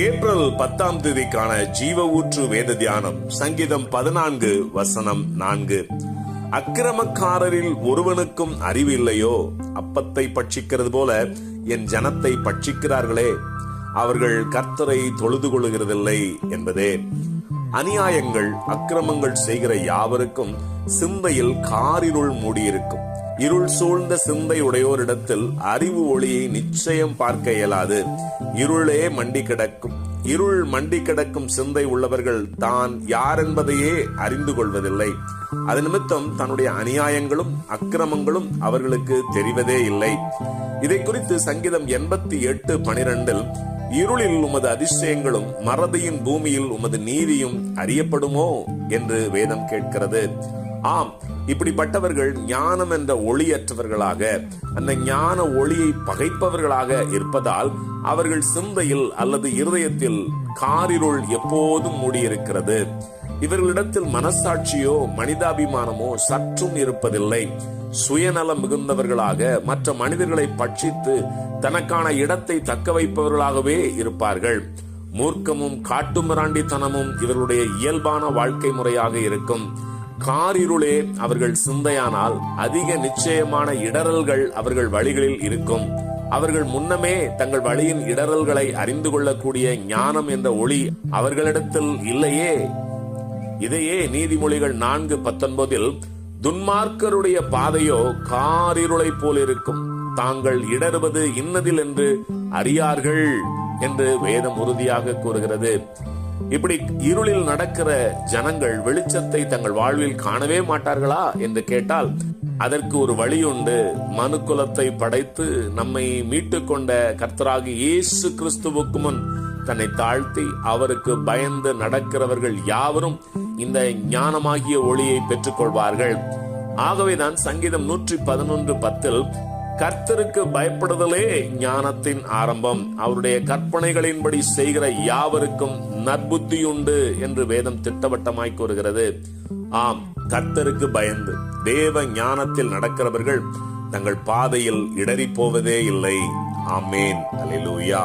April 10ஆம் தேதிக்கான ஜீவ ஊற்று வேத தியானம் சங்கீதம் 14:4. அக்கிரமக்காரரில் ஒருவனுக்கும் அறிவு இல்லையோ? அப்பத்தை பட்சிக்கிறது போல என் ஜனத்தை பட்சிக்கிறார்களே, அவர்கள் கர்த்தரை தொழுது கொள்ளுகிறதில்லை என்பதே. அநியாயங்கள் அக்கிரமங்கள் செய்கிற யாவருக்கும் சிந்தையில் காரிருள் மூடியிருக்கும். இருள் சூழ்ந்த சிந்தை உடையோரிடத்தில் அறிவு ஒளியை நிச்சயம் பார்க்க இயலாது. இருளே மண்டி கிடக்கும். இருள் மண்டி கிடக்கும் சிந்தை உள்ளவர்கள் தான் யார் என்பதையே அறிந்து கொள்வதில்லை. அது நிமித்தம் தன்னுடைய அநியாயங்களும் அக்கிரமங்களும் அவர்களுக்கு தெரிவதே இல்லை. இதை குறித்து சங்கீதம் 88:12 இருளில் உமது அதிசயங்களும் மறதியின் பூமியில் உமது நீதியும் அறியப்படுமோ என்று வேதம் கேட்கிறது. ஆம், இப்படிப்பட்டவர்கள் ஞானம் என்ற ஒளியற்றவர்களாக, அந்த ஞான ஒளியை பகைப்பவர்களாக இருப்பதால் அவர்கள் சிந்தையில் அல்லது இருதயத்தில் காரிருள் எப்போதும் மூடியிருக்கிறது. இவர்களிடத்தில் மனசாட்சியோ மனிதாபிமானமோ சற்றும் இருப்பதில்லை. சுயநலம் மிகுந்தவர்களாக மற்ற மனிதர்களை பட்சித்து தனக்கான இடத்தை தக்க வைப்பவர்களாகவே இருப்பார்கள். மூர்க்கமும் காட்டுமிராண்டித்தனமும் இவர்களுடைய இயல்பான வாழ்க்கை முறையாக இருக்கும். காரிருளே அவர்கள் சிந்தையானால் அதிக நிச்சயமான இடரல்கள் அவர்கள் வழிகளில் இருக்கும். அவர்கள் முன்னமே தங்கள் வழியின் இடரல்களை அறிந்து கொள்ளக்கூடிய ஞானம் என்ற ஒளி அவர்களிடத்தில் இல்லையே. இதையே நீதிமொழிகள் 4:19 துன்மார்க்கருடைய பாதையோ காரிருளை போல் இருக்கும், தாங்கள் இடறுவது இன்னதில் என்று அறியார்கள் என்று வேதம் உறுதியாக கூறுகிறது. இப்படி இருளில் நடக்கிற ஜனங்கள் வெளிச்சத்தை தங்கள் வாழ்வில் காணவே மாட்டார்களா என்று கேட்டால் அதற்கு ஒரு வழி உண்டு. மனுக்குலத்தை படைத்து நம்மை மீட்டுக் கொண்ட கர்த்தராகிய இயேசு கிறிஸ்துவுக்கு முன் தன்னை தாழ்த்தி அவருக்கு பயந்து நடக்கிறவர்கள் யாவரும் இந்த ஞானமாகிய ஒளியை பெற்றுக் கொள்வார்கள். ஆகவேதான் சங்கீதம் 111:10 கர்த்தருக்கு பயப்படுதலே ஞானத்தின் ஆரம்பம், அவருடைய கற்பனைகளின்படி செய்கிற யாவருக்கும் நற்புத்தியுண்டு என்று வேதம் திட்டவட்டமாய் கூறுகிறது. ஆம், கர்த்தருக்கு பயந்து தேவ ஞானத்தில் நடக்கிறவர்கள் தங்கள் பாதையில் இடறி போவதே இல்லை. ஆமேன். அல்லேலூயா.